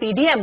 PDM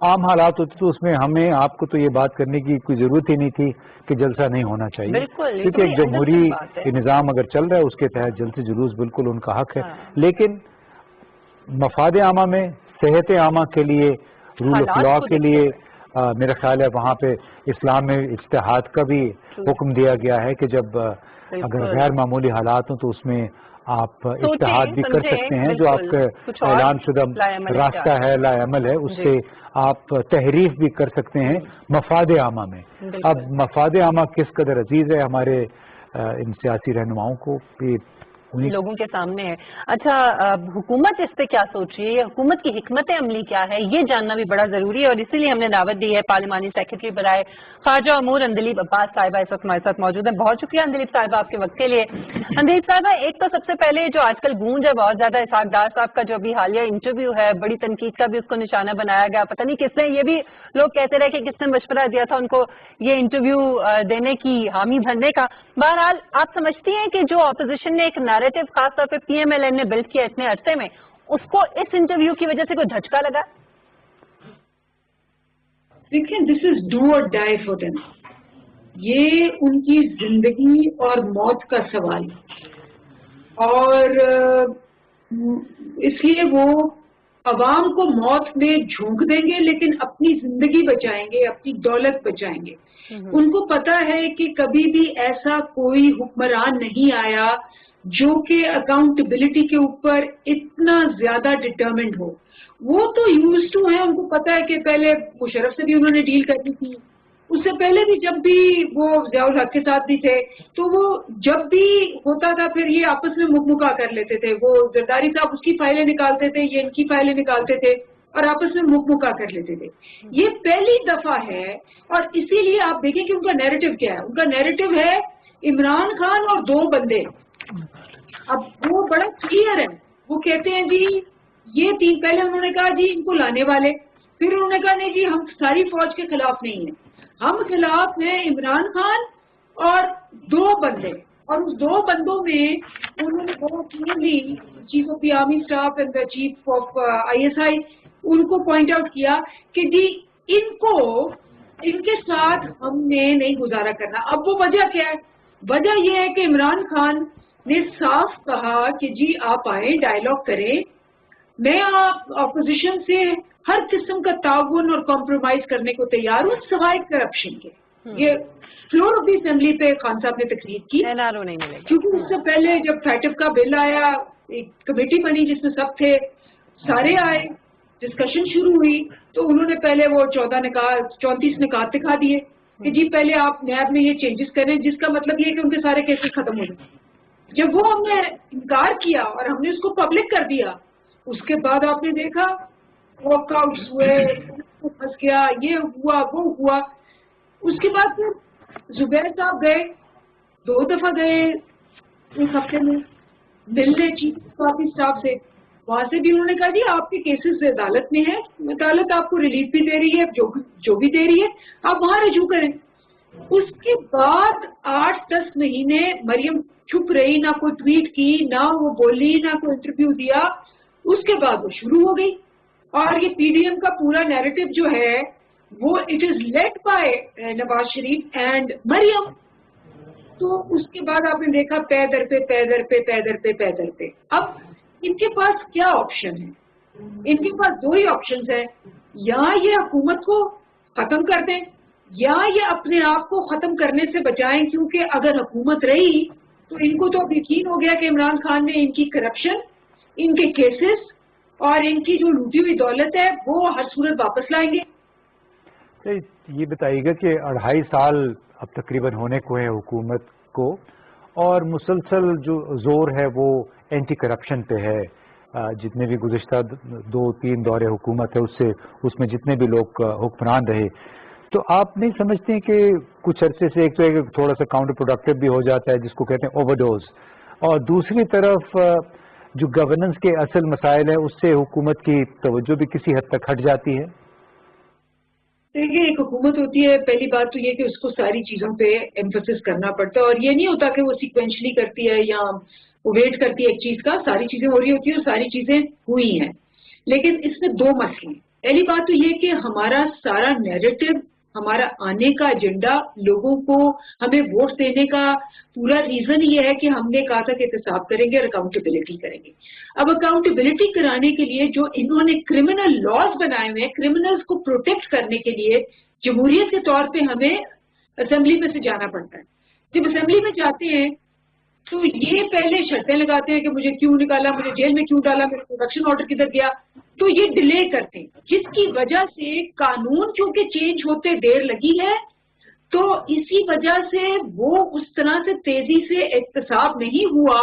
عام حالات ہوتے تو اس میں ہمیں آپ کو تو یہ بات کرنے کی کوئی ضرورت ہی نہیں تھی کہ جلسہ نہیں ہونا چاہیے، کیونکہ ایک جمہوری نظام اگر چل رہا ہے اس کے تحت جلسے جلوس بالکل ان کا حق ہے، لیکن مفاد عامہ میں، صحت عامہ کے لیے، رول آف لا کے لیے میرا خیال ہے وہاں پہ اسلام میں اجتہاد کا بھی حکم دیا گیا ہے کہ جب اگر غیر معمولی حالات ہوں تو اس میں آپ اجتہاد بھی کر سکتے ہیں، جو آپ کا اعلان شدہ راستہ ہے، لا عمل ہے، اس سے آپ تحریف بھی کر سکتے ہیں مفاد عامہ میں۔ اب مفاد عامہ کس قدر عزیز ہے ہمارے ان سیاسی رہنماؤں کو، لوگوں کے سامنے ہے۔ اچھا، حکومت اس پہ کیا سوچ رہی ہے، حکومت کی حکمت عملی کیا ہے، یہ جاننا بھی بڑا ضروری ہے، اور اسی لیے ہم نے دعوت دی ہے پارلیمانی سیکرٹری برائے خارجہ امور اندلیب عباس صاحبہ اس وقت ہمارے ساتھ موجود ہیں۔ بہت شکریہ اندلیب صاحبہ آپ کے وقت کے لیے۔ اندلیب صاحبہ، ایک تو سب سے پہلے جو آج کل گونج ہے بہت زیادہ، اسحاق ڈار صاحب کا جو ابھی حالیہ انٹرویو ہے، بڑی تنقید کا بھی اس کو نشانہ بنایا گیا، پتہ نہیں کس نے، یہ بھی لوگ کہتے رہے کہ کس نے مشورہ دیا تھا ان کو یہ انٹرویو دینے کی، حامی بھرنے کا۔ بہرحال آپ سمجھتی ہیں کہ جو اپوزیشن نے ایک نیریٹو خاص طور پہ پی ایم ایل این نے بلڈ کیا اتنے عرصے میں، اس کو اس انٹرویو کی وجہ سے کوئی دھچکا لگا؟ دیکھیں، دس از ڈو اور ڈائی فار دیم، یہ ان کی زندگی اور موت کا سوال، اور اس لیے وہ عوام کو موت میں جھونک دیں گے لیکن اپنی زندگی بچائیں گے، اپنی دولت بچائیں گے۔ ان کو پتا ہے کہ کبھی بھی ایسا کوئی حکمران نہیں آیا جو کہ اکاؤنٹیبلٹی کے اوپر اتنا زیادہ ڈٹرمنڈ ہو۔ وہ تو یوز ٹو ہیں، ان کو پتا ہے کہ پہلے مشرف سے بھی انہوں نے ڈیل کرنی تھی، اس سے پہلے بھی جب بھی وہ ضیاء الحق کے ساتھ بھی تھے تو وہ جب بھی ہوتا تھا پھر یہ آپس میں مکمکا کر لیتے تھے، وہ زرداری صاحب اس کی فائلیں نکالتے تھے، یہ ان کی فائلیں نکالتے تھے اور آپس میں مکمکا کر لیتے تھے۔ یہ پہلی دفعہ ہے، اور اسی لیے آپ دیکھیں کہ ان کا نیریٹو کیا ہے۔ ان کا نیریٹو ہے عمران خان اور دو بندے۔ اب وہ بڑا کلیئر ہے، وہ کہتے ہیں جی یہ تین، پہلے انہوں نے کہا جی ان کو لانے والے، پھر انہوں نے کہا نہیں جی ہم ساری فوج کے خلاف نہیں ہیں، ہم خلاف ہیں عمران خان اور دو بندے، اور اس دو بندوں میں انہوں نے بہت clearly chief of the army staff and the chief of ISI ان کو پوائنٹ آؤٹ کیا کہ جی ان کے ساتھ ہم نے نہیں گزارا کرنا۔ اب وہ وجہ کیا ہے؟ وجہ یہ ہے کہ عمران خان نے صاف کہا کہ جی آپ آئیں، ڈائیلاگ کریں، میں آپ اپوزیشن سے ہر قسم کا تعاون اور کمپرومائز کرنے کو تیار ہوں سوائے کرپشن کے۔ یہ فلور آف دی اسمبلی پہ خان صاحب نے تقریر کی، کیونکہ اس سے پہلے جب فیٹف کا بل آیا ایک کمیٹی بنی جس میں سب تھے، سارے آئے، ڈسکشن شروع ہوئی، تو انہوں نے پہلے وہ 34 نکات دکھا دیے کہ جی پہلے آپ نیب میں یہ چینجز کریں، جس کا مطلب یہ ہے کہ ان کے سارے کیسز ختم ہو جائیں۔ جب وہ ہم نے انکار کیا اور ہم نے اس کو پبلک کر دیا، اس کے بعد آپ نے دیکھا واک آؤٹس ہوئے، پھنس گیا، یہ ہوا وہ ہوا۔ اس کے بعد پھر زبیر صاحب گئے، 2 دفعہ گئے ایک ہفتے میں ملنے چیف آف اسٹاف سے، وہاں سے بھی انہوں نے کہا جی آپ کے کیسز عدالت میں ہیں، عدالت آپ کو ریلیف بھی دے رہی ہے، جو بھی دے رہی ہے آپ وہاں رجوع کریں۔ اس کے بعد 8-10 مہینے مریم چھپ رہی، نہ کوئی ٹویٹ کی، نہ وہ بولی، نہ کوئی انٹرویو دیا۔ اس کے بعد وہ شروع ہو گئی، اور یہ PDM کا پورا نیریٹو جو ہے وہ it is led by Nawaz Sharif and Maryam. تو اس کے بعد آپ نے دیکھا پیدر پہ۔ اب ان کے پاس کیا آپشن ہے؟ ان کے پاس 2 ہی آپشنز ہیں، یا یہ حکومت کو ختم کر دیں یا یہ اپنے آپ کو ختم کرنے سے بچائیں، کیونکہ اگر حکومت رہی تو ان کو تو اب یقین ہو گیا کہ عمران خان نے ان کی کرپشن، ان کے کیسز اور ان کی جو لوٹی ہوئی دولت ہے وہ ہر صورت واپس لائیں گے۔ یہ بتائیے گا کہ 2.5 سال اب تقریباً ہونے کو ہے حکومت کو، اور مسلسل جو زور ہے وہ اینٹی کرپشن پہ ہے، جتنے بھی گزشتہ 2-3 دور حکومت ہے اس میں جتنے بھی لوگ حکمران رہے، تو آپ نہیں سمجھتے کہ کچھ عرصے سے ایک تو ایک تھوڑا سا کاؤنٹر پروڈکٹیو بھی ہو جاتا ہے جس کو کہتے ہیں اوور ڈوز، اور دوسری طرف جو گورننس کے اصل مسائل ہیں اس سے حکومت کی توجہ بھی کسی حد تک ہٹ جاتی ہے؟ دیکھیے، ایک حکومت ہوتی ہے، پہلی بات تو یہ کہ اس کو ساری چیزوں پہ ایمفسس کرنا پڑتا ہے، اور یہ نہیں ہوتا کہ وہ سیکوینشلی کرتی ہے یا وہ ویٹ کرتی ہے ایک چیز کا، ساری چیزیں ہو رہی ہوتی ہیں اور ساری چیزیں ہوئی ہیں۔ لیکن اس میں 2 مسئلے ہیں۔ پہلی بات تو یہ کہ ہمارا سارا نیریٹو، ہمارا آنے کا ایجنڈا، لوگوں کو ہمیں ووٹ دینے کا پورا ریزن یہ ہے کہ ہم نے کہا تھا کہ احتساب کریں گے اور اکاؤنٹیبلٹی کریں گے. اب اکاؤنٹیبلٹی کرانے کے لیے جو انہوں نے کرمنل لاز بنائے ہوئے ہیں، کرمنلز کو پروٹیکٹ کرنے کے لیے جمہوریت کے طور پہ ہمیں اسمبلی میں سے جانا پڑتا ہے. جب اسمبلی میں جاتے ہیں تو یہ پہلے شرطیں لگاتے ہیں کہ مجھے کیوں نکالا، مجھے جیل میں کیوں ڈالا، میرا پروڈکشن آرڈر کدھر گیا، تو یہ ڈیلے کرتے ہیں، جس کی وجہ سے قانون چونکہ چینج ہوتے دیر لگی ہے، تو اسی وجہ سے وہ اس طرح سے تیزی سے احتساب نہیں ہوا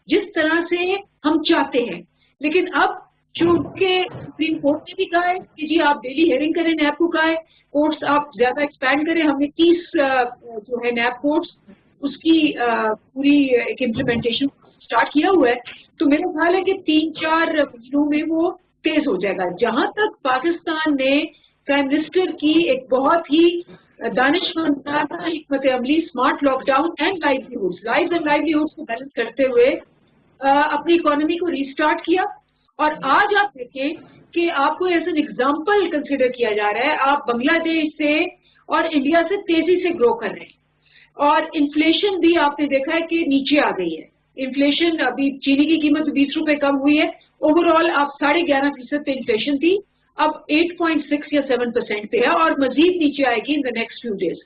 جس طرح سے ہم چاہتے ہیں. لیکن اب چونکہ سپریم کورٹ نے بھی کہا ہے کہ جی آپ ڈیلی ہیئرنگ کریں، نیب کو کہا ہے کورٹس آپ زیادہ ایکسپینڈ کریں، ہم نے 30 جو ہے نیب کورٹس اس کی پوری ایک امپلیمنٹیشن سٹارٹ کیا ہوا ہے. تو میرا خیال ہے کہ 3-4 مہینوں میں وہ تیز ہو جائے گا. جہاں تک پاکستان نے پرائم منسٹر کی ایک بہت ہی دانشمندانہ حکمت عملی، اسمارٹ لاک ڈاؤن اینڈ لائیولیہوڈس کو بیلنس کرتے ہوئے اپنی اکانومی کو ریسٹارٹ کیا. اور آج آپ دیکھیں کہ آپ کو ایز این ایگزامپل کنسیڈر کیا جا رہا ہے، آپ بنگلہ دیش سے اور انڈیا سے تیزی سے گرو کر رہے ہیں. اور انفلیشن بھی آپ نے دیکھا ہے کہ نیچے آ گئی ہے. انفلیشن ابھی چینی کی قیمت 20 روپے کم ہوئی ہے. اوور آل آپ 11.5% پہ انفلیشن تھی، اب 8.6 یا 7% پہ ہے اور مزید نیچے آئے گی ان دا نیکسٹ فیو ڈیز.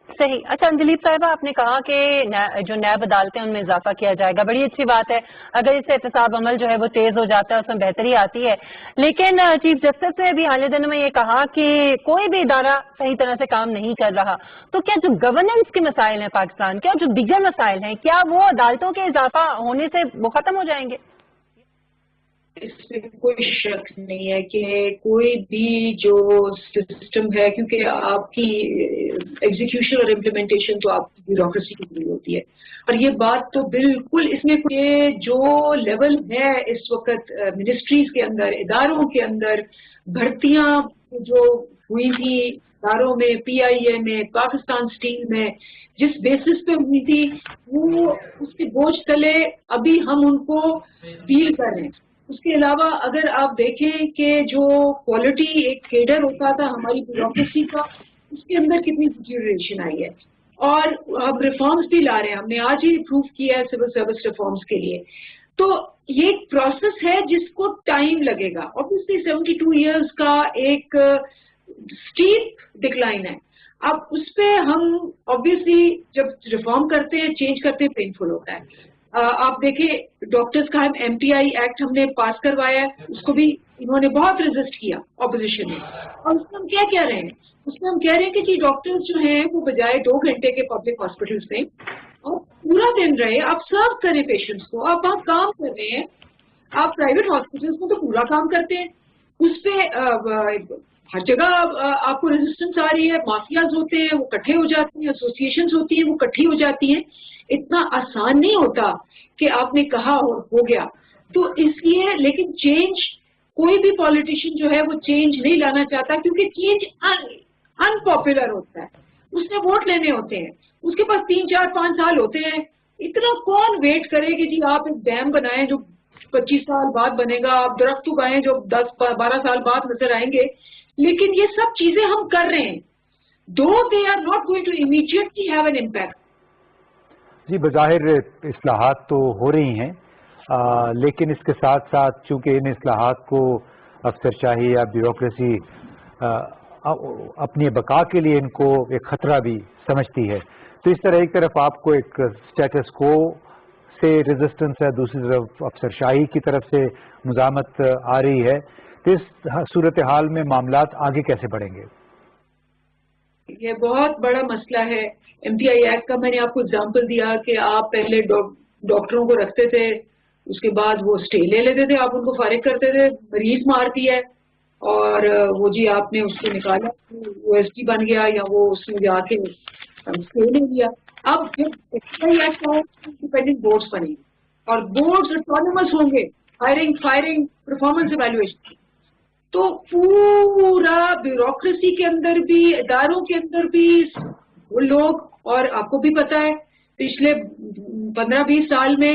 صحیح. اچھا انجلیب صاحبہ، آپ نے کہا کہ جو نیب عدالتیں ان میں اضافہ کیا جائے گا، بڑی اچھی بات ہے. اگر اس سے احتساب عمل جو ہے وہ تیز ہو جاتا ہے، اس میں بہتری آتی ہے. لیکن چیف جسٹس نے بھی حال دنوں میں یہ کہا کہ کوئی بھی ادارہ صحیح طرح سے کام نہیں کر رہا. تو کیا جو گورننس کے مسائل ہیں پاکستان کے اور جو دیگر مسائل ہیں، کیا وہ عدالتوں کے اضافہ ہونے سے وہ ختم ہو جائیں گے؟ اس میں کوئی شک نہیں ہے کہ کوئی بھی جو سسٹم ہے، کیونکہ آپ کی ایگزیکیوشن اور امپلیمنٹیشن تو آپ کی بیوروکریسی کی ضرورت ہوتی ہے. اور یہ بات تو بالکل اس میں جو لیول ہے اس وقت منسٹریز کے اندر، اداروں کے اندر بھرتیاں جو ہوئی تھی اداروں میں، پی آئی اے میں، پاکستان اسٹیل میں، جس بیسس پہ ہوئی تھی، وہ اس کے بوجھ تلے ابھی ہم ان کو فیل کر رہے ہیں. اس کے علاوہ اگر آپ دیکھیں کہ جو کوالٹی ایک کیڈر ہوتا تھا ہماری بیوروکریسی کا، اس کے اندر کتنی ڈیٹیریشن آئی ہے. اور ہم ریفارمز بھی لا رہے ہیں، ہم نے آج ہی اپروو کیا ہے سول سروس ریفارمز کے لیے. تو یہ ایک پروسیس ہے جس کو ٹائم لگے گا. obviously 72 ایئرز کا ایک اسٹیپ ڈکلائن ہے. اب اس پہ ہم obviously جب ریفارم کرتے ہیں، چینج کرتے ہیں، پینفل ہوتا ہے. آپ دیکھیں ڈاکٹرز کا ایم ٹی آئی ایکٹ ہم نے پاس کروایا ہے، اس کو بھی انہوں نے بہت ریزسٹ کیا اپوزیشن نے. اور اس میں ہم کیا کہہ رہے ہیں؟ اس میں ہم کہہ رہے ہیں کہ جی ڈاکٹرز جو ہیں وہ بجائے 2 گھنٹے کے پبلک ہاسپٹلس میں اور پورا دن رہے، آپ سرو کریں پیشنٹس کو. آپ وہاں کام کر رہے ہیں، آپ پرائیویٹ ہاسپٹلس میں تو پورا کام کرتے ہیں، اس پہ ہر جگہ آپ کو ریزسٹنس آ رہی ہے. مافیاز ہوتے ہیں وہ کٹھے ہو جاتی ہیں، ایسوسیشنز ہوتی ہیں وہ کٹھی ہو جاتی ہیں. اتنا آسان نہیں ہوتا کہ آپ نے کہا اور ہو گیا. تو اس لیے لیکن چینج، کوئی بھی پالیٹیشین جو ہے وہ چینج نہیں لانا چاہتا، کیونکہ چینج ان پاپولر ہوتا ہے. اس نے ووٹ لینے ہوتے ہیں، اس کے پاس 3 4 5 سال ہوتے ہیں. اتنا کون ویٹ کرے کہ جی آپ ایک ڈیم بنائیں جو 25 سال بعد بنے گا، آپ درخت اگائیں جو 10 12 سال بعد نظر آئیں گے. لیکن یہ سب چیزیں ہم کر رہے ہیں. they are not going to immediately have an impact. جی بظاہر اصلاحات تو ہو رہی ہیں، لیکن اس کے ساتھ ساتھ چونکہ ان اصلاحات کو افسرشاہی یا بیوروکریسی اپنی بقا کے لیے ان کو ایک خطرہ بھی سمجھتی ہے. تو اس طرح ایک طرف آپ کو ایک اسٹیٹس کو سے ریزسٹنس ہے، دوسری طرف افسرشاہی کی طرف سے مزاحمت آ رہی ہے. تو اس صورتحال میں معاملات آگے کیسے بڑھیں گے؟ یہ بہت بڑا مسئلہ ہے. ایم پی آئی ایکٹ کا میں نے آپ کو اگزامپل دیا کہ آپ پہلے ڈاکٹروں کو رکھتے تھے، اس کے بعد وہ اسٹے لے لیتے تھے، آپ ان کو فارغ کرتے تھے، مریض مارتی ہے اور وہ جی آپ نے اس کو نکالا، وہ ایس ٹی بن گیا یا وہ اس میں جا کے اسٹے لے لیا. اب جب ایم پی آئی ایکٹ آئے انڈیپینڈنٹ بورڈس بنے گے اور بورڈز اٹانومس ہوں گے، ہائرنگ فائرنگ پرفارمنس ایویلویشن. تو پورا بیوروکریسی کے اندر بھی، اداروں کے اندر بھی وہ لوگ، اور آپ کو بھی پتا ہے پچھلے 15-20 سال میں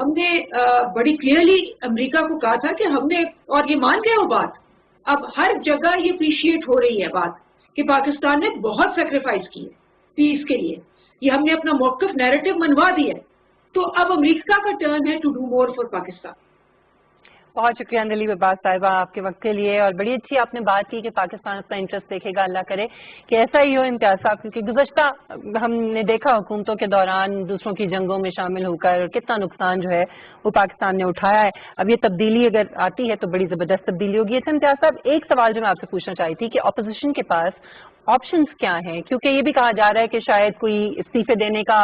ہم نے بڑی کلیئرلی امریکہ کو کہا تھا کہ ہم نے, اور یہ مان گئے وہ بات, اب ہر جگہ یہ اپریشیٹ ہو رہی ہے بات کہ پاکستان نے بہت سیکریفائس کی ہے پیس کے لیے, یہ ہم نے اپنا موقف نیریٹو منوا دیا ہے, تو اب امریکہ کا ٹرن ہے to do more for Pakistan. بہت شکریہ اندلی عباس صاحبہ آپ کے وقت کے لیے, اور بڑی اچھی آپ نے بات کی کہ پاکستان اپنا انٹرسٹ دیکھے گا, اللہ کرے کہ ایسا ہی ہو امتیاز صاحب, کیونکہ گزشتہ ہم نے دیکھا حکومتوں کے دوران دوسروں کی جنگوں میں شامل ہو کر کتنا نقصان جو ہے وہ پاکستان نے اٹھایا ہے. اب یہ تبدیلی اگر آتی ہے تو بڑی زبردست تبدیلی ہوگی. اچھا امتیاز صاحب, ایک سوال جو میں آپ سے پوچھنا چاہی تھی کہ اپوزیشن کے پاس آپشنز کیا ہیں, کیونکہ یہ بھی کہا جا رہا ہے کہ شاید کوئی استعفے دینے کا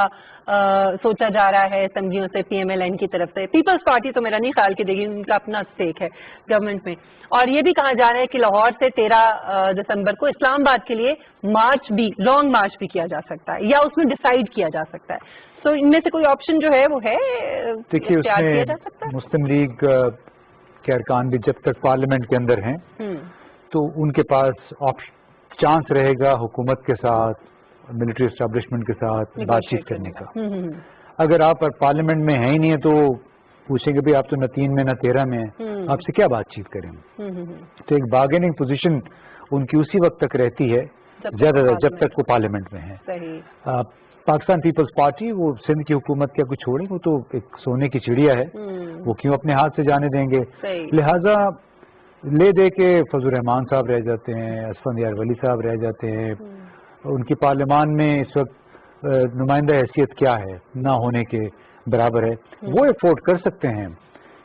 سوچا جا رہا ہے اسمبلیوں سے پی ایم ایل این کی طرف سے. پیپلز پارٹی تو میرا نہیں خیال کہ دے گی, ان کا اپنا اسٹیک ہے گورنمنٹ میں, اور یہ بھی کہا جا رہا ہے کہ لاہور سے 13 دسمبر کو اسلام آباد کے لیے مارچ بھی, لانگ مارچ بھی کیا جا سکتا ہے, یا اس میں ڈیسائیڈ کیا جا سکتا ہے. تو ان میں سے کوئی آپشن جو ہے وہ ہے دیکھیے, اس میں مسلم لیگ کے ارکان بھی جب تک پارلیمنٹ کے اندر ہیں تو ان کے پاس چانس رہے گا حکومت کے ساتھ, ملٹری اسٹیبلشمنٹ کے ساتھ بات چیت کرنے کا. اگر آپ پارلیمنٹ میں ہیں ہی نہیں ہے تو پوچھیں گے بھی آپ تو نہ 3 میں نہ 13 میں ہیں, آپ سے کیا بات چیت کریں. تو ایک بارگیننگ پوزیشن ان کی اسی وقت تک رہتی ہے زیادہ جب تک وہ پارلیمنٹ میں ہیں. پاکستان پیپلز پارٹی وہ سندھ کی حکومت کیا کچھ چھوڑیں, وہ تو ایک سونے کی چڑیا ہے, وہ کیوں اپنے ہاتھ سے جانے دیں گے. لہٰذا لے دے کے فضل الرحمان صاحب رہ جاتے ہیں, اسفندیار ولی صاحب رہ جاتے ہیں. ان کی پارلیمان میں اس وقت نمائندہ حیثیت کیا ہے, نہ ہونے کے برابر ہے. وہ افورڈ کر سکتے ہیں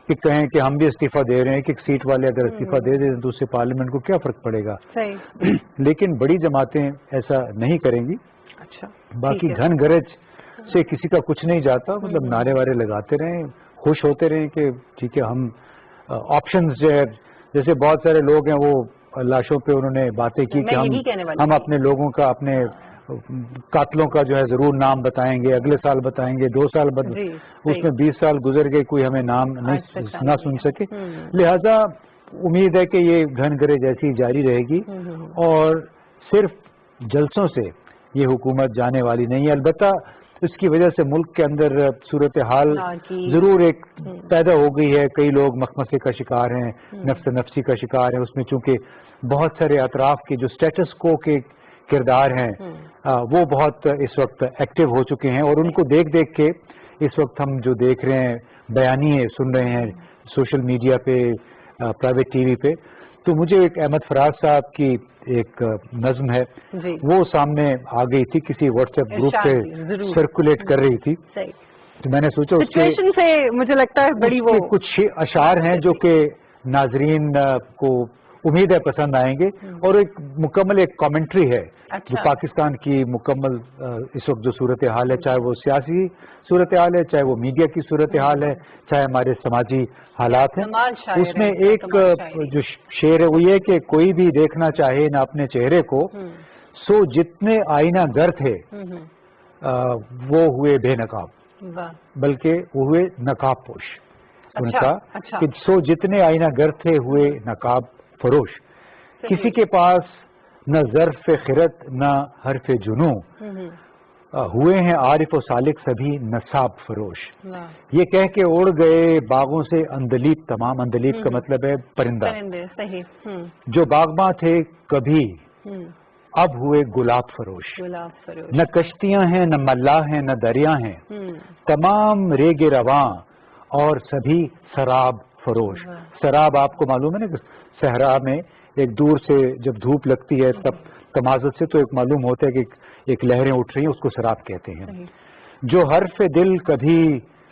کہ کہیں کہ ہم بھی استعفیٰ دے رہے ہیں, کہ ایک سیٹ والے اگر استعفیٰ دے دیں تو اس سے پارلیمنٹ کو کیا فرق پڑے گا. لیکن بڑی جماعتیں ایسا نہیں کریں گی. باقی گھن گرج سے کسی کا کچھ نہیں جاتا, مطلب نعرے وارے لگاتے رہیں, خوش ہوتے رہیں کہ ٹھیک ہے ہم آپشنز جو ہے, جیسے بہت سارے لوگ ہیں وہ لاشوں پہ انہوں نے باتیں کی کہ ہم اپنے لوگوں کا, اپنے قاتلوں کا جو ہے ضرور نام بتائیں گے, اگلے سال بتائیں گے, 2 سال اس میں 20 سال گزر گئے, کوئی ہمیں نام نہ سن سکے. لہذا امید ہے کہ یہ گھن گرج ایسی جاری رہے گی, اور صرف جلسوں سے یہ حکومت جانے والی نہیں ہے. البتہ اس کی وجہ سے ملک کے اندر صورتحال ضرور ایک پیدا ہو گئی ہے. کئی لوگ مخمصے کا شکار ہیں, نفس نفسی کا شکار ہیں. اس میں چونکہ بہت سارے اطراف کے جو سٹیٹس کو کے کردار ہیں وہ بہت اس وقت ایکٹیو ہو چکے ہیں, اور ان کو دیکھ دیکھ کے اس وقت ہم جو دیکھ رہے ہیں, بیانیے سن رہے ہیں سوشل میڈیا پہ, پرائیویٹ ٹی وی پہ, تو مجھے ایک احمد فراز صاحب کی ایک نظم ہے وہ سامنے آ گئی تھی, کسی واٹس ایپ گروپ پہ سرکولیٹ کر رہی تھی, تو میں نے سوچا اس کے مجھے لگتا ہے بڑی وہ کچھ اشعار ہیں جو کہ ناظرین کو امید ہے پسند آئیں گے, اور ایک مکمل ایک کامنٹری ہے جو پاکستان کی مکمل اس وقت جو صورتحال ہے, چاہے وہ سیاسی صورتحال ہے, چاہے وہ میڈیا کی صورتحال ہے, چاہے ہمارے سماجی حالات ہیں. اس میں ایک جو شعر ہے وہ یہ کہ کوئی بھی دیکھنا چاہے نہ اپنے چہرے کو, سو جتنے آئینہ گر تھے وہ ہوئے بے نقاب, بلکہ وہ ہوئے نقاب پوش. ان کا کہ سو جتنے آئینہ گر تھے ہوئے نقاب فروش. کسی کے پاس نہ ظرف خرد نہ حرف جنوں, ہوئے ہیں عارف و سالک سبھی نصاب فروش. یہ کہہ کے اڑ گئے باغوں سے اندلیب تمام, اندلیب کا مطلب ہے پرندہ, جو باغباں تھے کبھی اب ہوئے گلاب فروش. نہ کشتیاں ہیں نہ ملاح ہیں نہ دریا ہیں, تمام ریگ رواں اور سبھی سراب فروش. سراب آپ کو معلوم ہے نا, صحرا میں ایک دور سے جب دھوپ لگتی ہے تب تمازت سے تو ایک معلوم ہوتا ہے کہ ایک لہریں اٹھ رہی ہیں, اس کو سراب کہتے ہیں. جو حرف دل کبھی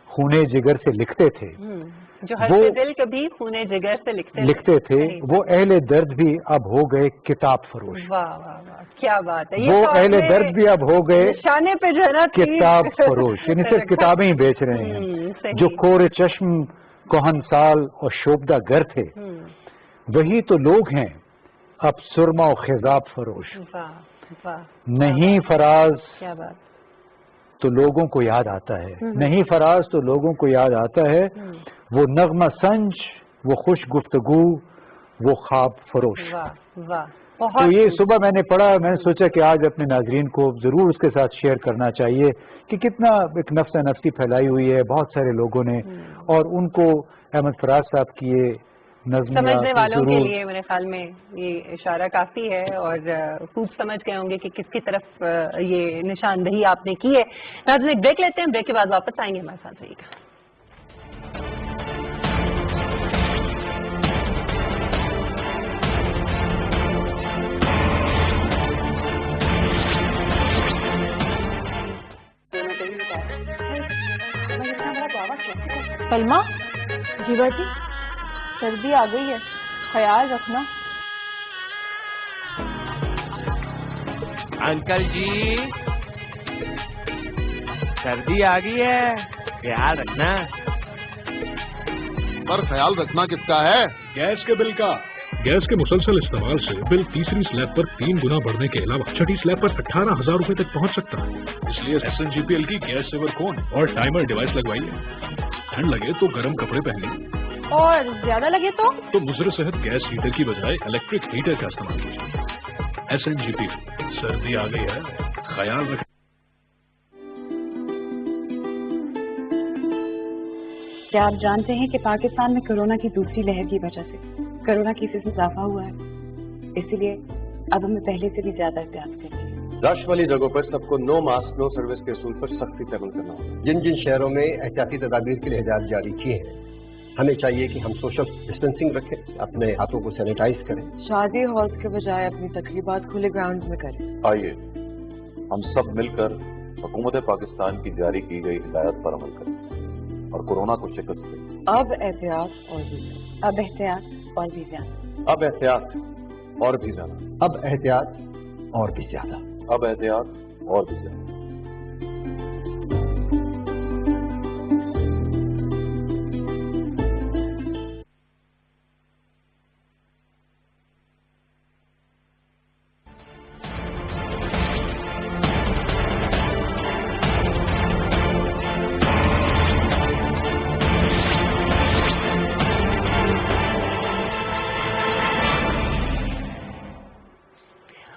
خونے جگر سے لکھتے تھے, جو حرف دل کبھی خونے جگر سے لکھتے تھے, وہ اہل درد بھی اب ہو گئے کتاب فروش. واہ واہ واہ, کیا بات ہے. وہ اہل درد بھی اب ہو گئے نشانے پہ جو ہے نا کتاب فروش, یعنی صرف کتابیں ہی بیچ رہے ہیں. جو کور چشم کوہن سال اور شوبدہ گر تھے, وہی تو لوگ ہیں اب سرما و خضاب فروش. نہیں فراز تو لوگوں کو یاد آتا ہے, نہیں فراز تو لوگوں کو یاد آتا ہے, وہ نغمہ سنج, وہ خوش گفتگو, وہ خواب فروش. تو یہ صبح میں نے پڑھا, میں نے سوچا کہ آج اپنے ناظرین کو ضرور اس کے ساتھ شیئر کرنا چاہیے کہ کتنا ایک نفس نفسی پھیلائی ہوئی ہے بہت سارے لوگوں نے, اور ان کو احمد فراز صاحب کی یہ سمجھنے والوں کے لیے میرے خیال میں یہ اشارہ کافی ہے, اور خوب سمجھ گئے ہوں گے کہ کس کی طرف یہ نشاندہی آپ نے کی ہے. ناظرین ایک بریک لیتے ہیں, بریک کے بعد واپس آئیں گے, ہمارے ساتھ رہیے گا. سلمہ جی باجی, سردی آ گئی ہے, خیال رکھنا. انکل جی سردی آ گئی ہے, خیال رکھنا. پر خیال رکھنا کس کا ہے؟ گیس کے بل کا. گیس کے مسلسل استعمال سے بل تیسری سلیب پر 3 گنا بڑھنے کے علاوہ چھٹی سلیب پر 18,000 روپے تک پہنچ سکتا ہے. اس لیے SNGPL کی گیس سیور کون اور ٹائمر ڈیوائس لگوائیے. ٹھنڈ لگے تو گرم کپڑے پہنیے, اور زیادہ لگے تو مضر صحت گیس ہیٹر کی بجائے الیکٹرک ہیٹر کا استعمال کیجیے. SNGPL, سردی آ گئی ہے, خیال رکھیں. کیا آپ جانتے ہیں کہ پاکستان میں کورونا کی دوسری لہر کی وجہ سے کورونا کیسز میں اضافہ ہوا ہے, اسی لیے اب ہمیں پہلے سے بھی زیادہ احتیاط کرنی ہے. رش والی جگہوں پر سب کو نو ماسک نو سروس کے اصول پر سختی سے عمل کرنا ہوگا. جن جن شہروں میں احتیاطی تدابیر کے لیے ہدایات جاری کیے ہیں, ہمیں چاہیے کہ ہم سوشل ڈسٹینسنگ رکھیں, اپنے ہاتھوں کو سینیٹائز کریں. شادی ہالز کے بجائے اپنی تقریبات کھلے گراؤنڈ میں کریں. آئیے ہم سب مل کر حکومت پاکستان کی جاری کی گئی ہدایت پر عمل کریں اور کورونا کو شکست دیں. اب احتیاط اور بھی زیادہ. اب احتیاط اور بھی زیادہ. اب احتیاط اور بھی زیادہ. اب احتیاط اور بھی زیادہ. اب احتیاط اور بھی زیادہ.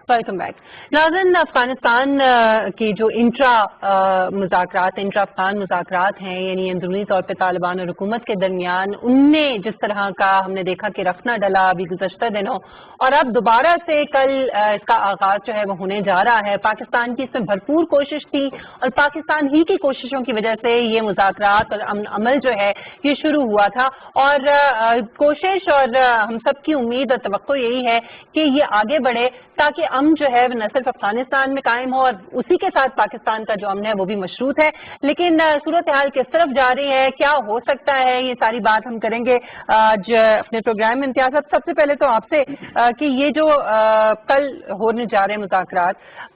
Welcome back. ناظرین افغانستان کی جو انٹرا افغان مذاکرات ہیں, یعنی اندرونی طور پہ طالبان اور حکومت کے درمیان, ان میں جس طرح کا ہم نے دیکھا کہ رخنا ڈلا ابھی گزشتہ دنوں, اور اب دوبارہ سے کل اس کا آغاز جو ہے وہ ہونے جا رہا ہے. پاکستان کی اس میں بھرپور کوشش تھی, اور پاکستان ہی کی کوششوں کی وجہ سے یہ مذاکرات اور امن عمل جو ہے یہ شروع ہوا تھا. اور کوشش اور ہم سب کی امید اور توقع یہی ہے کہ یہ آگے بڑھے تاکہ امن جو ہے نہ صرف افغانستان میں قائم ہو, اور اسی کے ساتھ پاکستان کا جو امن ہے وہ بھی مشروط ہے. لیکن صورتحال کس طرف جا رہی ہے, کیا ہو سکتا ہے, یہ ساری بات ہم کریں گے آج اپنے پروگرام میں. امتیاز صاحب, سب سے پہلے تو آپ سے کہ یہ جو کل ہونے جا رہے مذاکرات,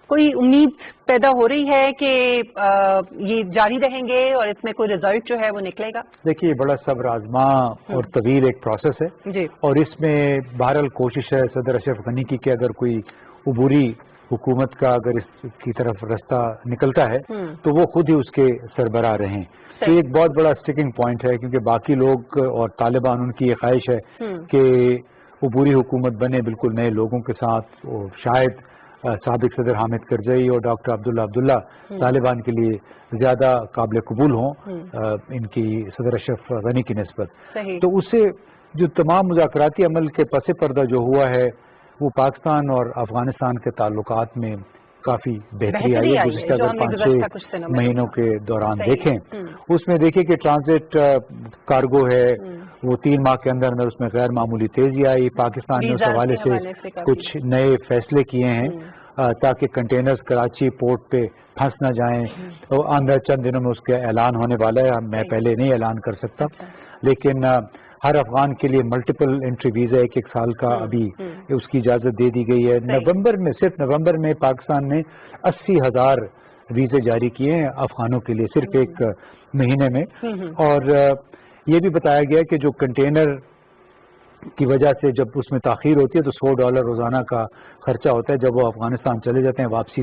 کوئی امید پیدا ہو رہی ہے کہ یہ جاری رہیں گے اور اس میں کوئی رزلٹ جو ہے وہ نکلے گا؟ دیکھیے بڑا صبر آزما اور طویل ایک پروسیس ہے جی, اور اس میں بہرحال کوشش ہے صدر اشرف غنی کی کہ اگر کوئی عبوری حکومت کا اگر اس کی طرف رستہ نکلتا ہے تو وہ خود ہی اس کے سربراہ رہیں. تو ایک بہت بڑا سٹکنگ پوائنٹ ہے, کیونکہ باقی لوگ اور طالبان ان کی یہ خواہش ہے کہ عبوری حکومت بنے بالکل نئے لوگوں کے ساتھ, اور شاید سابق صدر حامد کرزئی اور ڈاکٹر عبداللہ طالبان کے لیے زیادہ قابل قبول ہوں ان کی صدر اشرف غنی کی نسبت. تو اس سے جو تمام مذاکراتی عمل کے پس پردہ جو ہوا ہے وہ پاکستان اور افغانستان کے تعلقات میں کافی بہتری آئی ہے گزشتہ اگر 5-6 مہینوں کے دوران دیکھیں. اس میں دیکھیں کہ ٹرانزٹ کارگو ہے وہ 3 ماہ کے اندر اس میں غیر معمولی تیزی آئی. پاکستان نے اس حوالے سے کچھ نئے فیصلے کیے ہیں تاکہ کنٹینرز کراچی پورٹ پہ پھنس نہ جائیں. آندہ چند دنوں میں اس کا اعلان ہونے والا ہے, میں پہلے نہیں اعلان کر سکتا, لیکن ہر افغان کے لیے ملٹیپل انٹری ویزا 1 سال کا ابھی اس کی اجازت دے دی گئی ہے. نومبر میں صرف نومبر میں پاکستان نے 80,000 ویزے جاری کیے ہیں افغانوں کے لیے صرف 1 مہینے میں. اور یہ بھی بتایا گیا کہ جو کنٹینر کی وجہ سے جب اس میں تاخیر ہوتی ہے تو $100 روزانہ کا خرچہ ہوتا ہے, جب وہ افغانستان چلے جاتے ہیں واپسی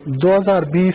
2020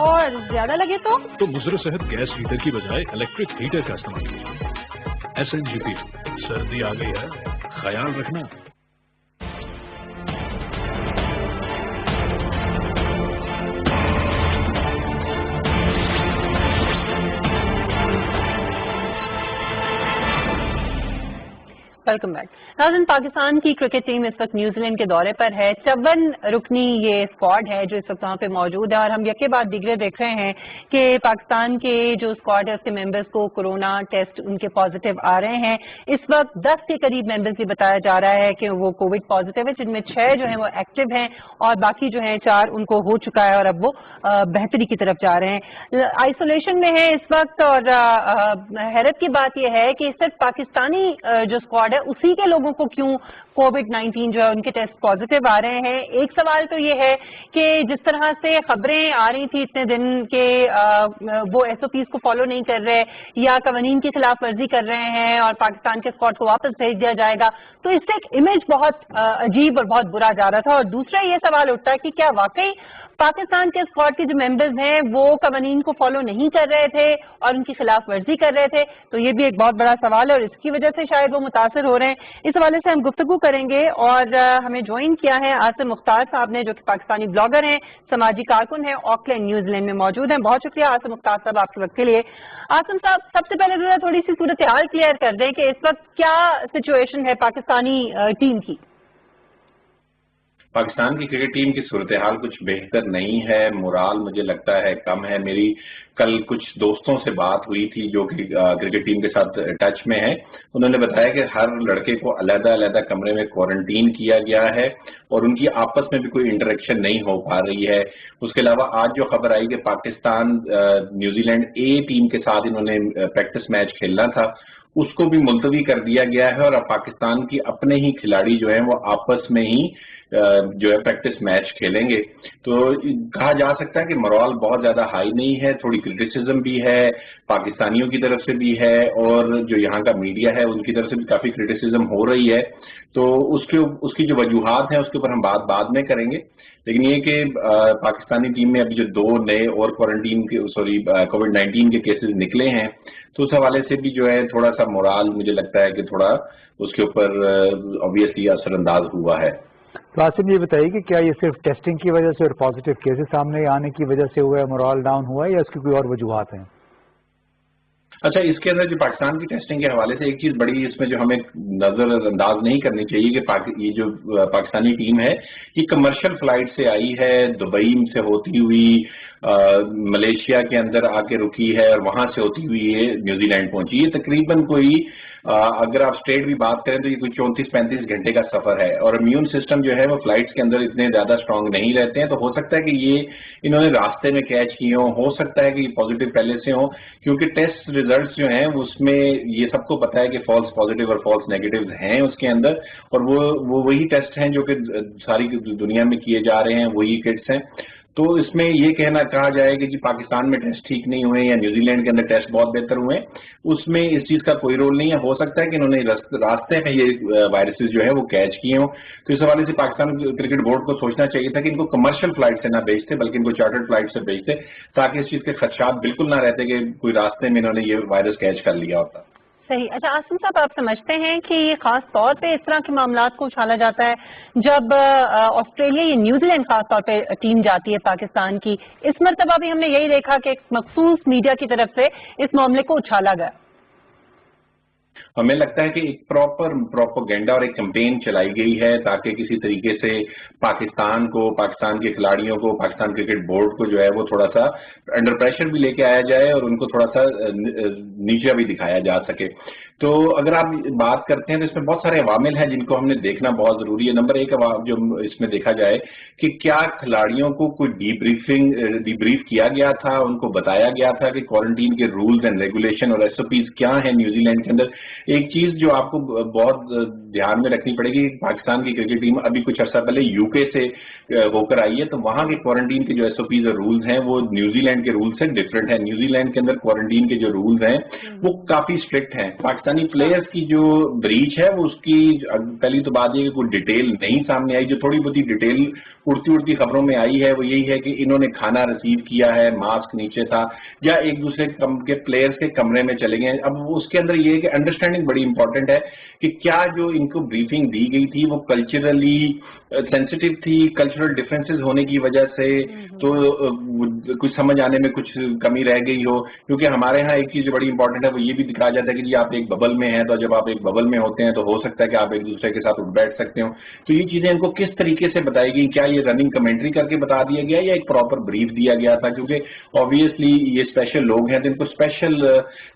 اور زیادہ لگے تو مضر صحت گیس ہیٹر کی بجائے الیکٹرک ہیٹر کا استعمال کیجیے. SNGP, سردی آ گئی ہے, خیال رکھنا. Welcome back. ناظرین، پاکستان کی کرکٹ ٹیم اس وقت نیوزی لینڈ کے دورے پر ہے. 54 رکنی یہ اسکواڈ ہے جو اس وقت وہاں پہ موجود ہے، اور ہم یکے بعد دیگرے دیکھ رہے ہیں کہ پاکستان کے جو اسکواڈ ہے اس کے ممبرز کو کورونا ٹیسٹ ان کے پازیٹیو آ رہے ہیں. اس وقت 10 کے قریب ممبرز یہ بتایا جا رہا ہے کہ وہ کووڈ پازیٹیو ہے، جن میں 6 جو ہیں وہ ایکٹیو ہیں اور باقی جو ہیں 4 ان کو ہو چکا ہے اور اب وہ بہتری کی طرف جا رہے ہیں. آئسولیشن میں ہے اس وقت، اور حیرت کی بات یہ ہے کہ صرف پاکستانی جو اسکواڈ ہے اسی کے لوگوں کو کیوں کووڈ-19 جو ہے ان کے ٹیسٹ پازیٹیو آ رہے ہیں. ایک سوال تو یہ ہے کہ جس طرح سے خبریں آ رہی تھی اتنے دن کہ وہ SOPs کو فالو نہیں کر رہے یا قوانین کی خلاف ورزی کر رہے ہیں اور پاکستان کے اسکواڈ کو واپس بھیج دیا جائے گا، تو اس سے ایک امیج بہت عجیب اور بہت برا جا رہا تھا. اور دوسرا یہ سوال اٹھتا ہے کہ کیا واقعی پاکستان کے اسکواڈ کے جو ممبرز ہیں وہ قوانین کو فالو نہیں کر رہے تھے اور ان کی خلاف ورزی کر رہے تھے؟ تو یہ بھی ایک بہت بڑا سوال ہے اور اس کی وجہ سے شاید وہ متاثر ہو رہے ہیں. اس حوالے سے ہم گفتگو کریں گے اور ہمیں جوائن کیا ہے عاصم مختار صاحب نے، جو کہ پاکستانی بلاگر ہیں، سماجی کارکن ہیں، آکلینڈ نیوزی لینڈ میں موجود ہیں. بہت شکریہ عاصم مختار صاحب آپ کے وقت کے لیے. عاصم صاحب، سب سے پہلے ذرا تھوڑی سی صورتحال کلیئر کر دیں کہ اس وقت کیا سچویشن ہے پاکستانی ٹیم کی؟ پاکستان کی کرکٹ ٹیم کی صورتحال کچھ بہتر نہیں ہے. مورال مجھے لگتا ہے کم ہے. میری کل کچھ دوستوں سے بات ہوئی تھی جو کہ کرکٹ ٹیم کے ساتھ ٹچ میں ہیں. انہوں نے بتایا کہ ہر لڑکے کو علیحدہ علیحدہ کمرے میں کوارنٹین کیا گیا ہے اور ان کی آپس میں بھی کوئی انٹریکشن نہیں ہو پا رہی ہے. اس کے علاوہ آج جو خبر آئی کہ Pakistan New Zealand a team کے ساتھ انہوں نے پریکٹس میچ کھیلنا تھا، اس کو بھی ملتوی کر دیا گیا ہے اور اب پاکستان کی اپنے ہی کھلاڑی جو ہیں وہ آپس میں ہی جو ہے پریکٹس میچ کھیلیں گے. تو کہا جا سکتا ہے کہ مورال بہت زیادہ ہائی نہیں ہے. تھوڑی کرٹیسزم بھی ہے پاکستانیوں کی طرف سے بھی ہے اور جو یہاں کا میڈیا ہے ان کی طرف سے بھی کافی کرٹیسزم ہو رہی ہے. تو اس کی جو وجوہات ہیں اس کے اوپر ہم بعد میں کریں گے. لیکن یہ کہ پاکستانی ٹیم میں ابھی جو 2 نئے اور کوارنٹین کے کووڈ-19 کے کیسز نکلے ہیں تو اس حوالے سے بھی جو ہے تھوڑا سا مورال مجھے لگتا ہے کہ تھوڑا اس کے اوپر آبویسلی اثر انداز ہوا ہے. تو عاصم یہ بتائیے کہ کیا یہ صرف ٹیسٹنگ کی وجہ سے اور پازیٹیو کیسز سامنے آنے کی وجہ سے ہوا ہے، مورال ڈاؤن ہوا ہے، یا اس کی کوئی اور وجوہات ہیں؟ اچھا، اس کے اندر جو پاکستان کی ٹیسٹنگ کے حوالے سے ایک چیز بڑی اس میں جو ہمیں نظر انداز نہیں کرنی چاہیے کہ یہ جو پاکستانی ٹیم ہے یہ کمرشل فلائٹ سے آئی ہے، دبئی سے ہوتی ہوئی ملیشیا کے اندر آ کے رکی ہے اور وہاں سے ہوتی ہوئی یہ نیوزی لینڈ پہنچی. یہ تقریباً کوئی اگر آپ اسٹیٹ بھی بات کریں تو یہ کوئی 34-35 گھنٹے کا سفر ہے اور امیون سسٹم جو ہے وہ فلائٹس کے اندر اتنے زیادہ اسٹرانگ نہیں رہتے ہیں. تو ہو سکتا ہے کہ یہ انہوں نے راستے میں کیچ کیے ہوں، ہو سکتا ہے کہ یہ پازیٹیو پہلے سے ہوں، کیونکہ ٹیسٹ ریزلٹس جو ہیں اس میں یہ سب کو پتا ہے کہ فالس پازیٹیو اور فالس نیگیٹو ہیں اس کے اندر، اور وہ وہی ٹیسٹ ہیں جو کہ ساری دنیا میں کیے جا رہے ہیں، وہی کٹس ہیں. تو اس میں یہ کہا جائے کہ جی پاکستان میں ٹیسٹ ٹھیک نہیں ہوئے یا نیوزی لینڈ کے اندر ٹیسٹ بہت بہتر ہوئے، اس میں اس چیز کا کوئی رول نہیں ہے. ہو سکتا ہے کہ انہوں نے راستے میں یہ وائرسز جو ہے وہ کیچ کیے ہوں. تو اس حوالے سے پاکستان کرکٹ بورڈ کو سوچنا چاہیے تھا کہ ان کو کمرشل فلائٹ سے نہ بھیجتے بلکہ ان کو چارٹرڈ فلائٹ سے بھیجتے تاکہ اس چیز کے خدشات بالکل نہ رہتے کہ کوئی راستے میں انہوں نے یہ وائرس کیچ کر لیا ہوتا. صحیح. اچھا عاصم صاحب، آپ سمجھتے ہیں کہ یہ خاص طور پہ اس طرح کے معاملات کو اچھالا جاتا ہے جب آسٹریلیا یا نیوزی لینڈ خاص طور پہ ٹیم جاتی ہے پاکستان کی؟ اس مرتبہ بھی ہم نے یہی دیکھا کہ ایک مخصوص میڈیا کی طرف سے اس معاملے کو اچھالا گیا. ہمیں لگتا ہے کہ ایک پراپر پروپیگنڈا اور ایک کمپین چلائی گئی ہے تاکہ کسی طریقے سے پاکستان کو، پاکستان کے کھلاڑیوں کو، پاکستان کرکٹ بورڈ کو جو ہے وہ تھوڑا سا انڈر پریشر بھی لے کے آیا جائے اور ان کو تھوڑا سا نیچا بھی دکھایا جا سکے. تو اگر آپ بات کرتے ہیں تو اس میں بہت سارے عوامل ہیں جن کو ہم نے دیکھنا بہت ضروری ہے. نمبر 1 جو اس میں دیکھا جائے کہ کیا کھلاڑیوں کو کوئی ڈی بریف کیا گیا تھا، ان کو بتایا گیا تھا کہ کوارنٹین کے رولز اینڈ ریگولیشن اور SOPs کیا ہیں نیوزی لینڈ کے اندر. ایک چیز جو آپ کو بہت دھیان میں رکھنی پڑے گی، پاکستان کی کرکٹ ٹیم ابھی کچھ عرصہ پہلے یو کے سے ہو کر آئی ہے، تو وہاں کے کوارنٹین کے جو ایس او پیز اور رولز ہیں وہ نیوزی لینڈ کے رول سے ڈفرینٹ ہیں. نیوزی لینڈ کے اندر کوارنٹین کے جو رولز ہیں وہ کافی اسٹرکٹ ہیں. پاکستانی پلیئرز کی جو بریچ ہے وہ اس کی پہلی تو بات یہ کہ کوئی ڈیٹیل نہیں سامنے آئی. جو تھوڑی بہت ڈیٹیل اڑتی خبروں میں آئی ہے وہ یہی ہے کہ انہوں نے کھانا ریسیو کیا ہے، ماسک نیچے تھا، یا ایک دوسرے کے پلیئرز کے کمرے میں چلے گئے. اب اس کے اندر یہ ہے کہ انڈرسٹینڈنگ بڑی امپورٹنٹ ہے کہ کیا جو ان کو بریفنگ دی گئی تھی وہ کلچرلی سینسٹیو تھی، کلچرل ڈفرینسز ہونے کی وجہ سے تو کچھ سمجھ آنے میں کچھ کمی رہ گئی ہو. کیونکہ ہمارے ہاں ایک چیز جو بڑی امپورٹنٹ ہے وہ یہ بھی دکھایا جاتا ہے کہ جی آپ ایک ببل میں ہیں، تو جب آپ ایک ببل میں ہوتے ہیں تو ہو سکتا ہے کہ آپ ایک دوسرے کے ساتھ اٹھ بیٹھ سکتے ہو. تو یہ چیزیں ان کو کس طریقے سے بتائی گئی، کیا یہ رننگ کمنٹری کر کے بتا دیا گیا یا ایک پراپر بریف دیا گیا تھا؟ کیونکہ آبویسلی یہ اسپیشل لوگ ہیں تو ان کو اسپیشل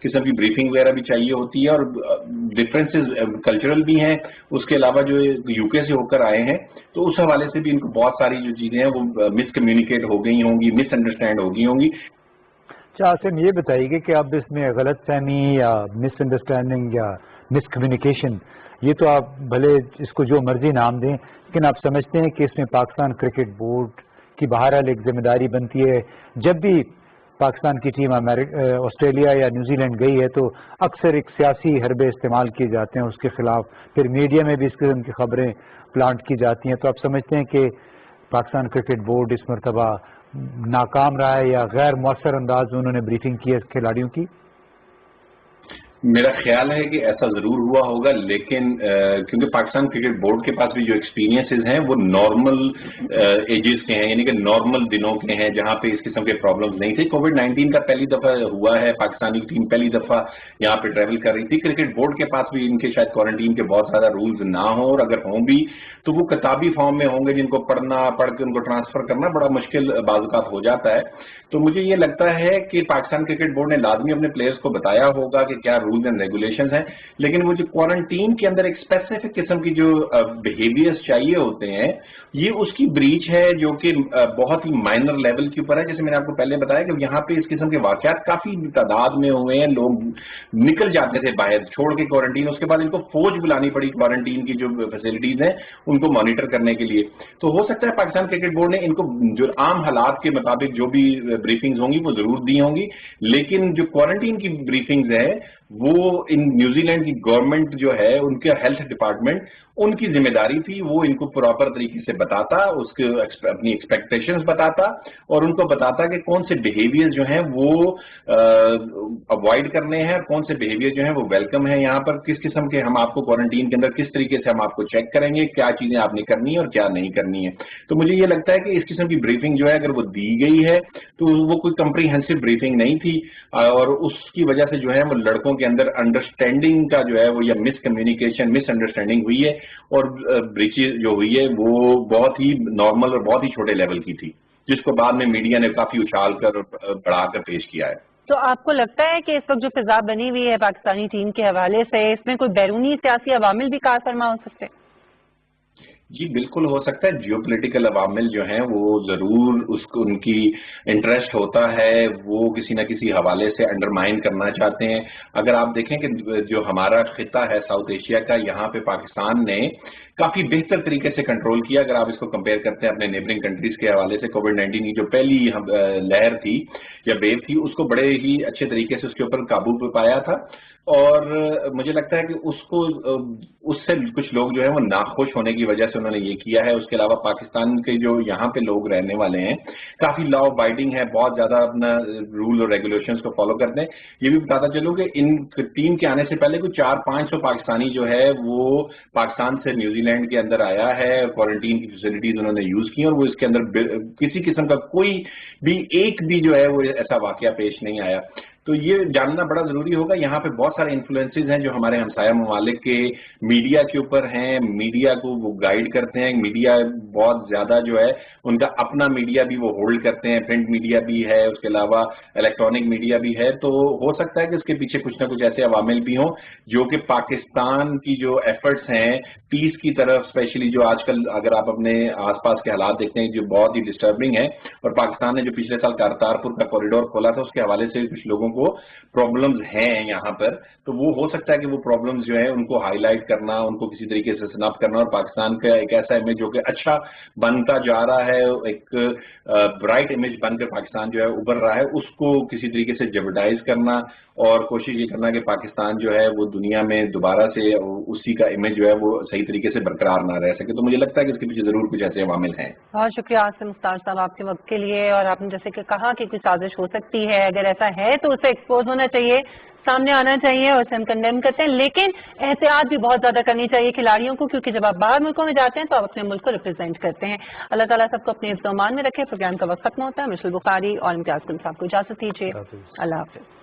قسم کی بریفنگ وغیرہ بھی چاہیے ہوتی ہے، اور ڈفرینسز کلچرل بھی ہیں. اس کے علاوہ جو یو کے سے ہو کر آئے ہیں تو اس حوالے سے بھی ان کو بہت ساری جو چیزیں ہیں وہ مس کمیونیکیٹ ہو گئی ہوں گی، مس انڈرسٹینڈ ہو گئی ہوں گی. عاصم یہ بتائیے کہ اب اس میں غلط فہمی یا مس انڈرسٹینڈنگ یا مس کمیونیکیشن، یہ تو آپ بھلے اس کو جو مرضی نام دیں، لیکن آپ سمجھتے ہیں کہ اس میں پاکستان کرکٹ بورڈ کی بہرحال ایک ذمہ داری بنتی ہے؟ جب بھی پاکستان کی ٹیم آسٹریلیا یا نیوزی لینڈ گئی ہے تو اکثر ایک سیاسی حربے استعمال کیے جاتے ہیں اس کے خلاف، پھر میڈیا میں بھی اس قسم کی خبریں پلانٹ کی جاتی ہیں. تو آپ سمجھتے ہیں کہ پاکستان کرکٹ بورڈ اس مرتبہ ناکام رہا ہے یا غیر مؤثر انداز میں انہوں نے بریفنگ کی ہے کھلاڑیوں کی؟ میرا خیال ہے کہ ایسا ضرور ہوا ہوگا، لیکن کیونکہ پاکستان کرکٹ بورڈ کے پاس بھی جو ایکسپیرینسز ہیں وہ نارمل ایجز کے ہیں، یعنی کہ نارمل دنوں کے ہیں جہاں پہ اس قسم کے پرابلمز نہیں تھے. کووڈ-19 کا پہلی دفعہ ہوا ہے، پاکستانی ٹیم پہلی دفعہ یہاں پہ ٹریول کر رہی تھی. کرکٹ بورڈ کے پاس بھی ان کے شاید کوارنٹین کے بہت زیادہ رولز نہ ہوں، اور اگر ہوں بھی تو وہ کتابی فارم میں ہوں گے جن کو پڑھ کے ان کو ٹرانسفر کرنا بڑا مشکل بعض اوقات ہو جاتا ہے. تو مجھے یہ لگتا ہے کہ پاکستان کرکٹ بورڈ نے لازمی اپنے پلیئرز کو بتایا ہوگا کہ کیا رولز اینڈ ریگولیشنز ہیں، لیکن وہ جو کوارنٹین کے اندر ایک اسپیسیفک قسم کی جو بیہیویئرز چاہیے ہوتے ہیں یہ اس کی بریچ ہے جو کہ بہت ہی مائنر لیول کے اوپر ہے. جیسے میں نے آپ کو پہلے بتایا کہ یہاں پہ اس قسم کے واقعات کافی تعداد میں ہوئے ہیں، لوگ نکل جاتے تھے باہر چھوڑ کے کوارنٹین، اس کے بعد ان کو فوج بلانی پڑی کوارنٹین کی جو فیسلٹیز ہیں ان کو مانیٹر کرنے کے لیے. تو ہو سکتا ہے پاکستان کرکٹ بورڈ نے ان کو جو عام حالات کے مطابق جو بھی بریفنگز ہوں گی وہ ضرور دی ہوں گی، لیکن جو کوارنٹین کی بریفنگز ہیں وہ ان نیوزی لینڈ کی گورنمنٹ جو ہے ان کے ہیلتھ ڈپارٹمنٹ ان کی ذمہ داری تھی، وہ ان کو پراپر طریقے سے بتاتا، اس کے اپنی ایکسپیکٹیشنز بتاتا اور ان کو بتاتا کہ کون سے بیہیویئر جو ہیں وہ اوائڈ کرنے ہیں اور کون سے بیہیویئر جو ہیں وہ ویلکم ہیں. یہاں پر کس قسم کے ہم آپ کو کوارنٹین کے اندر کس طریقے سے ہم آپ کو چیک کریں گے، کیا چیزیں آپ نے کرنی ہے اور کیا نہیں کرنی ہے. تو مجھے یہ لگتا ہے کہ اس قسم کی بریفنگ جو ہے اگر وہ دی گئی ہے تو وہ کوئی کمپریہنسو بریفنگ نہیں تھی، اور اس کی وجہ سے جو ہے وہ لڑکوں کے اندر انڈرسٹینڈنگ کا جو ہے وہ یا مس کمیونیکیشن مس انڈرسٹینڈنگ ہوئی ہے، اور بریچز جو ہوئی ہے وہ بہت ہی نارمل اور بہت ہی چھوٹے لیول کی تھی، جس کو بعد میں میڈیا نے کافی اچھال کر بڑھا کر پیش کیا ہے. تو آپ کو لگتا ہے کہ اس وقت جو فضا بنی ہوئی ہے پاکستانی ٹیم کے حوالے سے اس میں کوئی بیرونی سیاسی عوامل بھی کار فرما ہو سکتے ہیں؟ جی بالکل ہو سکتا ہے. جیو پولیٹیکل عوامل جو ہیں وہ ضرور ان کی انٹرسٹ ہوتا ہے، وہ کسی نہ کسی حوالے سے انڈرمائن کرنا چاہتے ہیں. اگر آپ دیکھیں کہ جو ہمارا خطہ ہے ساؤتھ ایشیا کا، یہاں پہ پاکستان نے کافی بہتر طریقے سے کنٹرول کیا. اگر آپ اس کو کمپیئر کرتے ہیں اپنے نیبرنگ کنٹریز کے حوالے سے، کووڈ-19 کی جو پہلی لہر تھی یا ویو تھی اس کو بڑے ہی اچھے طریقے سے اس کے اوپر قابو پایا تھا، اور مجھے لگتا ہے کہ اس سے کچھ لوگ جو ہے وہ ناخوش ہونے کی وجہ سے انہوں نے یہ کیا ہے. اس کے علاوہ پاکستان کے جو یہاں پہ لوگ رہنے والے ہیں کافی لا ابائڈنگ ہے، بہت زیادہ اپنا رول اور ریگولیشنز کو فالو کرتے ہیں. یہ بھی بتاتا چلوں کہ ان ٹیم کے آنے سے پہلے کوئی 400-500 پاکستانی جو ہے وہ پاکستان سے نیوزی لینڈ کے اندر آیا ہے، کوارنٹین کی فیسلٹیز انہوں نے یوز کی اور وہ اس کے اندر کسی قسم کا کوئی بھی ایک بھی جو ہے وہ ایسا واقعہ پیش نہیں آیا. تو یہ جاننا بڑا ضروری ہوگا. یہاں پہ بہت سارے انفلوئنسز ہیں جو ہمارے ہمسایہ ممالک کے میڈیا کے اوپر ہیں، میڈیا کو وہ گائیڈ کرتے ہیں. میڈیا بہت زیادہ جو ہے ان کا اپنا میڈیا بھی وہ ہولڈ کرتے ہیں، پرنٹ میڈیا بھی ہے، اس کے علاوہ الیکٹرانک میڈیا بھی ہے. تو ہو سکتا ہے کہ اس کے پیچھے کچھ نہ کچھ ایسے عوامل بھی ہوں جو کہ پاکستان کی جو ایفرٹس ہیں پیس کی طرف، اسپیشلی جو آج کل اگر آپ اپنے آس پاس کے حالات دیکھتے ہیں جو بہت ہی ڈسٹربنگ ہیں، اور پاکستان نے جو پچھلے سال کرتارپور کا کوریڈور کھولا تھا اس کے حوالے سے کچھ لوگوں کو پرابلمز ہیں یہاں پر، تو وہ ہو سکتا ہے کہ وہ پرابلمز جو ہیں ان کو ہائی لائٹ کرنا، ان کو کسی طریقے سے سنپ کرنا، اور پاکستان کا ایک ایسا امیج جو کہ اچھا بنتا جا رہا ہے، ایک برائٹ امیج بن کر پاکستان جو ہے ابھر رہا ہے، اس کو کسی طریقے سے جیوڈائز کرنا اور کوشش یہ کرنا کہ پاکستان جو ہے وہ دنیا میں دوبارہ سے اسی کا امیج جو ہے وہ صحیح طریقے سے برقرار نہ رہ سکے. تو مجھے لگتا ہے کہ اس کے پیچھے ضرور کچھ ایسے عوامل ہیں. بہت شکریہ عاصم مختار صاحب آپ کے وقت کے لیے. اور آپ نے جیسے کہ کہا کہ کوئی سازش ہو سکتی ہے، اگر ایسا ہے تو اسے ایکسپوز ہونا چاہیے، سامنے آنا چاہیے، اور اسے ہم کنڈیم کرتے ہیں، لیکن احتیاط بھی بہت زیادہ کرنی چاہیے کھلاڑیوں کو، کیونکہ جب آپ باہر ملکوں میں جاتے ہیں تو آپ اپنے ملک کو ریپرزینٹ کرتے ہیں. اللہ تعالیٰ سب کو اپنے حفظ و امان میں رکھے. پروگرام کا وقت ختم ہوتا ہے. مشل بخاری اور امتیاز گل صاحب کو اجازت دیجیے. اللہ حافظ.